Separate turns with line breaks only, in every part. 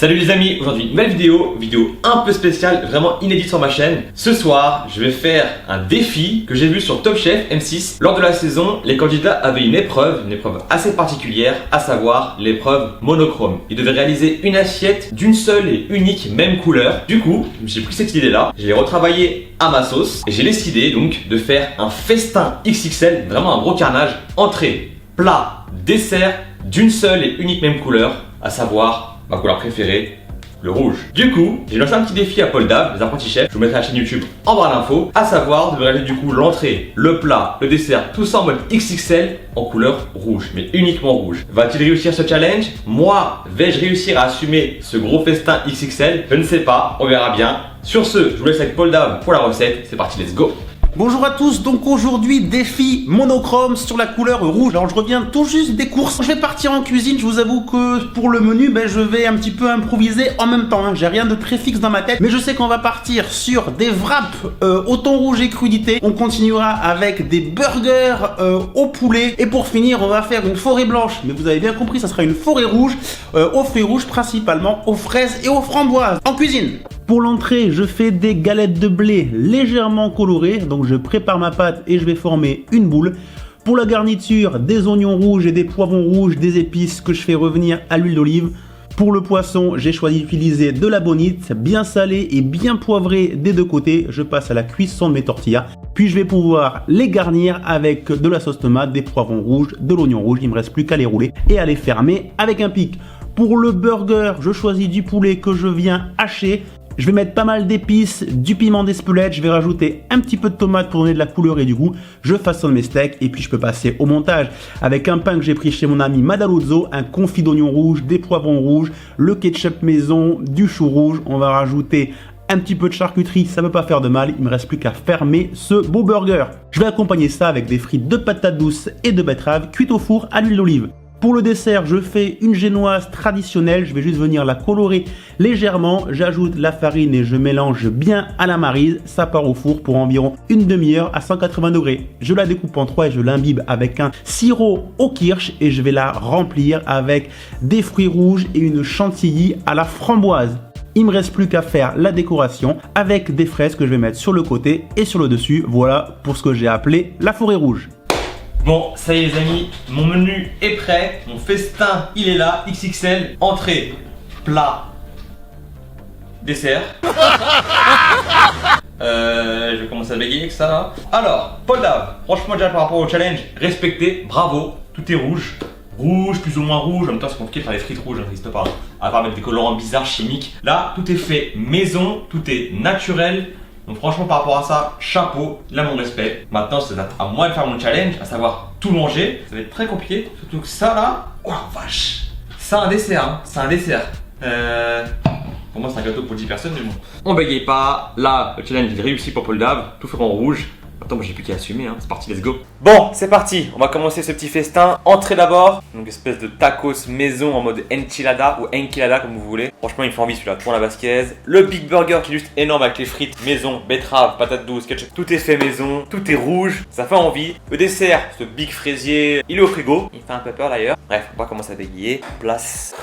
Salut les amis, aujourd'hui nouvelle vidéo un peu spéciale, vraiment inédite sur ma chaîne. Ce soir, je vais faire un défi que j'ai vu sur Top Chef M6. Lors de la saison, les candidats avaient une épreuve assez particulière, à savoir l'épreuve monochrome. Ils devaient réaliser une assiette d'une seule et unique même couleur. Du coup, j'ai pris cette idée-là, je l'ai retravaillée à ma sauce et j'ai décidé donc de faire un festin XXL, vraiment un gros carnage, entrée, plat, dessert d'une seule et unique même couleur, à savoir ma couleur préférée, le rouge. Du coup, j'ai lancé un petit défi à Paul Dave, les apprentis chefs. Je vous mettrai la chaîne YouTube en barre d'infos. À savoir de réaliser du coup l'entrée, le plat, le dessert, tout ça en mode XXL en couleur rouge, mais uniquement rouge. Va-t-il réussir ce challenge? Moi, vais-je réussir à assumer ce gros festin XXL? Je ne sais pas, on verra bien. Sur ce, je vous laisse avec Paul Dave pour la recette. C'est parti, let's go!
Bonjour à tous, donc aujourd'hui défi monochrome sur la couleur rouge. Alors je reviens tout juste des courses, je vais partir en cuisine, je vous avoue que pour le menu je vais un petit peu improviser en même temps, j'ai rien de très fixe dans ma tête, mais je sais qu'on va partir sur des wraps au thon rouge et crudité, on continuera avec des burgers au poulet, et pour finir on va faire une forêt blanche, mais vous avez bien compris, ça sera une forêt rouge aux fruits rouges, principalement aux fraises et aux framboises, en cuisine. Pour l'entrée, je fais des galettes de blé légèrement colorées, donc je prépare ma pâte et je vais former une boule. Pour la garniture, des oignons rouges et des poivrons rouges, des épices que je fais revenir à l'huile d'olive. Pour le poisson, j'ai choisi d'utiliser de la bonite, bien salée et bien poivrée des deux côtés. Je passe à la cuisson de mes tortillas. Puis je vais pouvoir les garnir avec de la sauce tomate, des poivrons rouges, de l'oignon rouge. Il ne me reste plus qu'à les rouler et à les fermer avec un pic. Pour le burger, je choisis du poulet que je viens hacher. Je vais mettre pas mal d'épices, du piment d'Espelette, je vais rajouter un petit peu de tomate pour donner de la couleur et du goût. Je façonne mes steaks et puis je peux passer au montage avec un pain que j'ai pris chez mon ami Madaluzzo, un confit d'oignons rouges, des poivrons rouges, le ketchup maison, du chou rouge. On va rajouter un petit peu de charcuterie, ça ne peut pas faire de mal, il me reste plus qu'à fermer ce beau burger. Je vais accompagner ça avec des frites de patates douces et de betteraves cuites au four à l'huile d'olive. Pour le dessert, je fais une génoise traditionnelle, je vais juste venir la colorer légèrement, j'ajoute la farine et je mélange bien à la maryse, ça part au four pour environ une demi-heure à 180 degrés. Je la découpe en trois et je l'imbibe avec un sirop au kirsch et je vais la remplir avec des fruits rouges et une chantilly à la framboise. Il me reste plus qu'à faire la décoration avec des fraises que je vais mettre sur le côté et sur le dessus. Voilà pour ce que j'ai appelé la forêt rouge.
Bon, ça y est les amis, mon menu est prêt, mon festin il est là, XXL, entrée, plat, dessert. Je vais commencer à bégayer avec ça là. Alors, Paul Dave, franchement déjà par rapport au challenge, respecté, bravo, tout est rouge. Rouge, plus ou moins rouge, en même temps c'est compliqué de faire des frites rouges, ça n'existe pas. À part mettre des colorants bizarres, chimiques. Là, tout est fait maison, tout est naturel. Donc franchement par rapport à ça, chapeau, là mon respect. Maintenant c'est à moi de faire mon challenge, à savoir tout manger. Ça va être très compliqué, surtout que ça là, oh la vache. C'est un dessert, hein, c'est un dessert. Pour moi c'est un gâteau pour 10 personnes mais bon. On bégaye pas, là le challenge est réussi pour Paul Dave, tout fait en rouge. Attends, moi j'ai plus qu'à assumer, hein. C'est parti, let's go. Bon, c'est parti, on va commencer ce petit festin. Entrée d'abord, donc espèce de tacos maison en mode enchilada ou enchilada comme vous voulez. Franchement, il me fait envie celui-là, pour la Vasquez. Le Big Burger qui est juste énorme avec les frites maison, betterave, patates douces, ketchup. Tout est fait maison, tout est rouge, ça fait envie. Le dessert, ce Big fraisier, il est au frigo. Il fait un peu peur d'ailleurs. Bref, on va commencer à bégayer. Place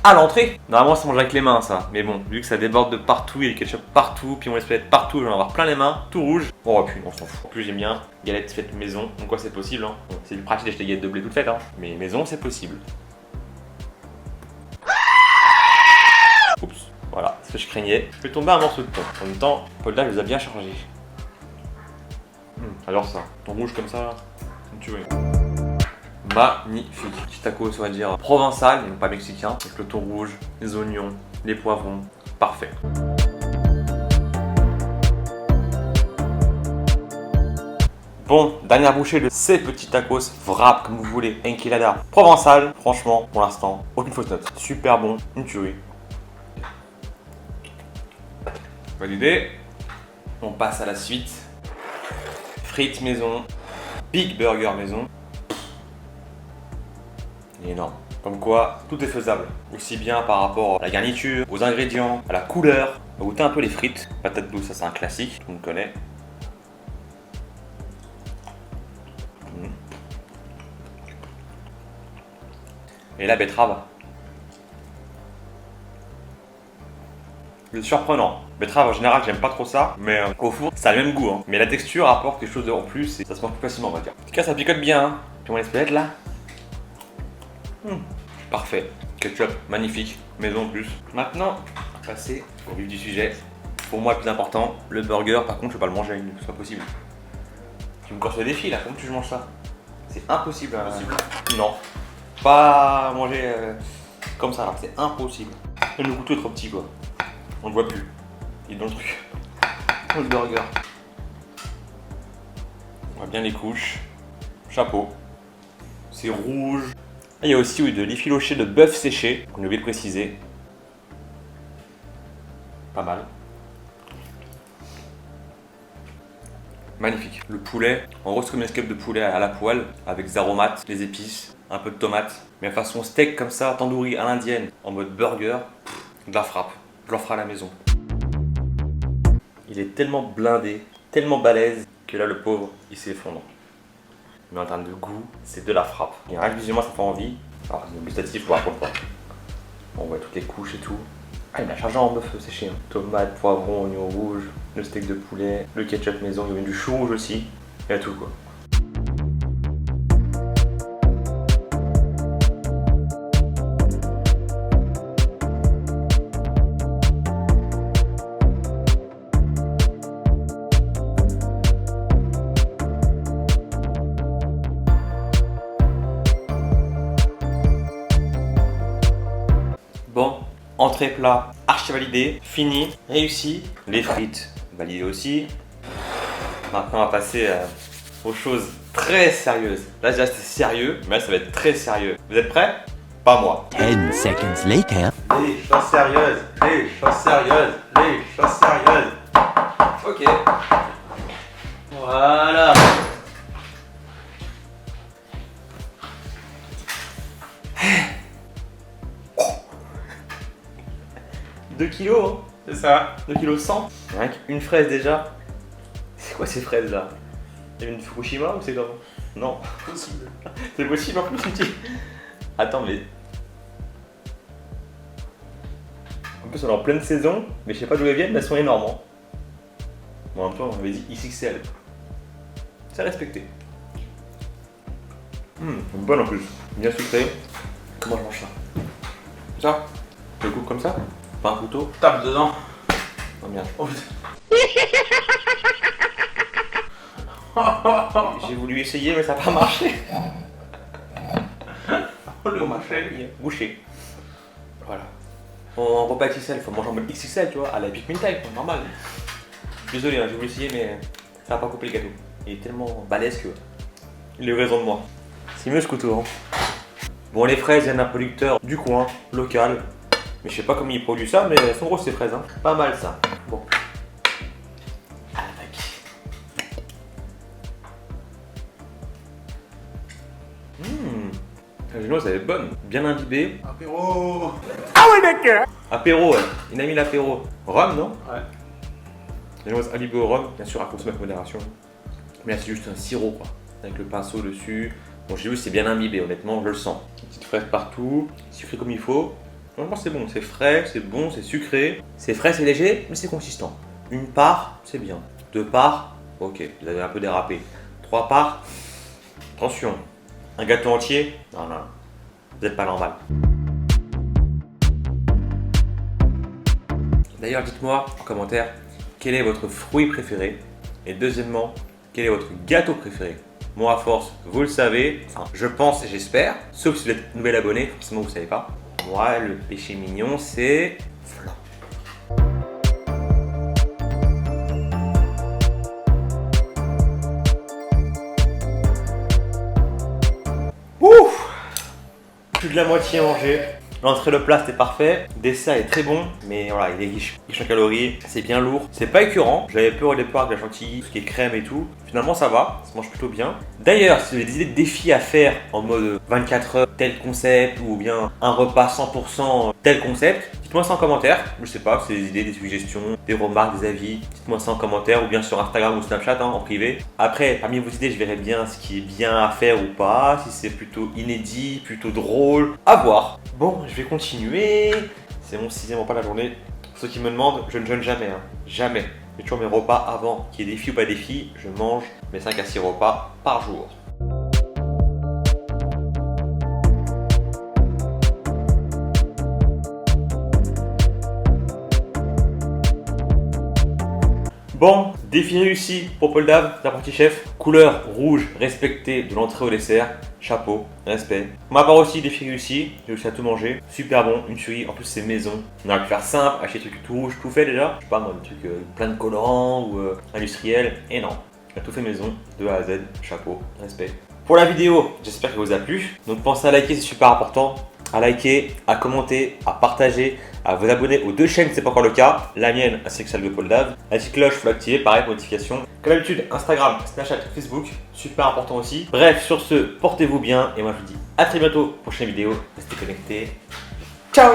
à l'entrée. Normalement ça mange avec les mains ça, mais bon, vu que ça déborde de partout, il y a du ketchup partout, puis on laisse peut-être partout, je vais en avoir plein les mains, tout rouge. Bon, puis on s'en fout. En plus j'aime bien galettes faites maison, donc quoi c'est possible, hein. Bon, c'est du pratique d'acheter des galettes de blé toutes faites, hein, mais maison c'est possible. Oups, voilà, ce que je craignais. Je vais tomber un morceau de thon. En même temps, Paul Dave les a bien chargés. Alors ça, thon rouge comme ça là, tu vois. Magnifique. Petit tacos, on va dire provençal, mais pas mexicain. Avec le thon rouge, les oignons, les poivrons. Parfait. Bon, dernière bouchée de ces petits tacos, wrap comme vous voulez, enchilada provençal. Franchement, pour l'instant, aucune fausse note. Super bon, une tuerie. Validé. On passe à la suite. Frites maison, Big Burger maison. Énorme. Comme quoi, tout est faisable. Aussi bien par rapport à la garniture, aux ingrédients, à la couleur. On va goûter un peu les frites. Patate douce, ça c'est un classique, tout le monde connaît. Et la betterave. C'est surprenant. Betterave en général, j'aime pas trop ça, mais au four, ça a le même goût. Hein. Mais la texture apporte quelque chose de en plus et ça se mange plus facilement, on va dire. En tout cas, ça picote bien. Hein. Puis on laisse peut-être là. Parfait. Ketchup, magnifique. Maison en plus. Maintenant, on va passer au vif du sujet. Pour moi, le plus important, le burger. Par contre, je vais pas le manger avec nous, c'est pas possible. Tu me casses le défi là, comment tu manges ça? C'est impossible. Non. Pas manger comme ça là, c'est impossible. Et le couteau est trop petit quoi. On le voit plus. Il est dans le truc. Dans le burger. On voit bien les couches. Chapeau. C'est rouge. Et il y a aussi de l'effiloché de bœuf séché, qu'on a oublié de préciser. Pas mal. Magnifique. Le poulet, en gros c'est comme une escape de poulet à la poêle, avec des aromates, des épices, un peu de tomates. Mais façon steak comme ça, tandoori à l'indienne, en mode burger, de la frappe. Je l'en ferai à la maison. Il est tellement blindé, tellement balèze, que là le pauvre, il s'effondre. Mais en termes de goût, c'est de la frappe. Et rien que visuellement ça fait envie. Alors c'est gustatif, je vous raconte pas. On voit toutes les couches et tout. Ah, il a chargé en bœuf séché. Hein. Tomates, poivrons, oignons rouges, le steak de poulet, le ketchup maison, il y a du chou rouge aussi. Il y a tout quoi. Bon, entrée plat, archi validé, fini, réussi. Les frites, validées aussi. Maintenant, on va passer aux choses très sérieuses. Là, déjà, c'était sérieux, mais là, ça va être très sérieux. Vous êtes prêts? Pas moi.
10 seconds later.
Les choses sérieuses, les choses sérieuses, les choses sérieuses. Ok. Voilà. Deux kilos, hein. C'est ça. 2 kg 100. Rien qu'une fraise déjà. C'est quoi ces fraises là? Il y a une Fukushima ou c'est comment? Non. Possible. C'est possible en plus, tu dis. Attends, mais. En plus, on est en pleine saison, mais je sais pas d'où elles viennent, mais elles sont énormes. Hein. Bon, en même temps, on avait dit XXL. C'est respecté. Bonne en plus. Bien sucré. Comment je mange ça? Ça? Je le coupe comme ça? Pas un couteau?
Tape dedans.
Oh merde.
Oh putain.
J'ai voulu essayer, mais ça n'a pas marché.
Oh le marché.
Bouché. Voilà. En repas XXL, il faut manger en mode XXL, tu vois, à la Big Meal Time, normal. Désolé, hein, j'ai voulu essayer, mais ça n'a pas coupé le gâteau. Il est tellement balèze que. Il a eu raison de moi. C'est mieux ce couteau, hein. Bon, les fraises viennent d'un producteur du coin, local. Mais je sais pas comment il produit ça, mais elles sont grosses ces fraises, hein. Pas mal ça. Bon. La génoise elle est bonne, bien imbibée.
Apéro.
Ah ouais, d'accord.
Apéro, ouais. Il a mis l'apéro. Rhum, non?
Ouais.
La génoise imbibée au rhum, bien sûr à consommer avec modération. Mais là c'est juste un sirop quoi, avec le pinceau dessus. Bon j'ai vu c'est bien imbibé, honnêtement je le sens. Une petite fraise partout, sucré comme il faut. Normalement c'est bon, c'est frais, c'est bon, c'est sucré. C'est frais, c'est léger, mais c'est consistant. Une part, c'est bien. 2 parts, ok, vous avez un peu dérapé. 3 parts, attention. Un gâteau entier, non, non, vous n'êtes pas normal. D'ailleurs, dites-moi en commentaire quel est votre fruit préféré et deuxièmement, quel est votre gâteau préféré. Moi, à force, vous le savez, enfin, je pense et j'espère, sauf si vous êtes nouvel abonné, forcément vous ne savez pas. Moi, le péché mignon, c'est flan. Ouf! Plus de la moitié mangé. L'entrée, le plat, c'était parfait. Le dessert est très bon, mais voilà, il est riche en calories. C'est bien lourd. C'est pas écœurant. J'avais peur au départ de la chantilly, tout ce qui est crème et tout. Finalement, ça va. Ça se mange plutôt bien. D'ailleurs, si vous avez des idées de défis à faire en mode 24 heures, tel concept, ou bien un repas 100% tel concept, dites-moi ça en commentaire. Je sais pas, c'est des idées, des suggestions, des remarques, des avis. Dites-moi ça en commentaire ou bien sur Instagram ou Snapchat en privé. Après, parmi vos idées, je verrai bien ce qui est bien à faire ou pas. Si c'est plutôt inédit, plutôt drôle. À voir. Bon, je vais continuer. C'est mon 6e repas de la journée.
ceux qui me demandent, je ne jeûne jamais, hein. Jamais. J'ai toujours mes repas avant, qu'il y ait défi ou pas défi, je mange mes 5 à 6 repas par jour. Bon, défi réussi pour Paul Dave, l'apprenti chef. Couleur rouge respectée de l'entrée au dessert. Chapeau, respect. Pour ma part aussi, défi réussi. J'ai réussi à tout manger. Super bon, une tuerie. En plus, c'est maison. On aurait pu faire simple, acheter des trucs tout rouges, tout fait déjà. Je sais pas moi, des trucs plein de colorants ou industriels. Et non, j'ai tout fait maison, de A à Z. Chapeau, respect. Pour la vidéo, j'espère qu'elle vous a plu. Donc pensez à liker, c'est super important. À liker, à commenter, à partager, à vous abonner aux 2 chaînes si ce n'est pas encore le cas, la mienne ainsi que celle de Paul Dave. La petite cloche, il faut l'activer, pareil pour notification. Comme d'habitude, Instagram, Snapchat, Facebook, super important aussi. Bref, sur ce, portez-vous bien et moi je vous dis à très bientôt pour une prochaine vidéo. Restez connectés. Ciao!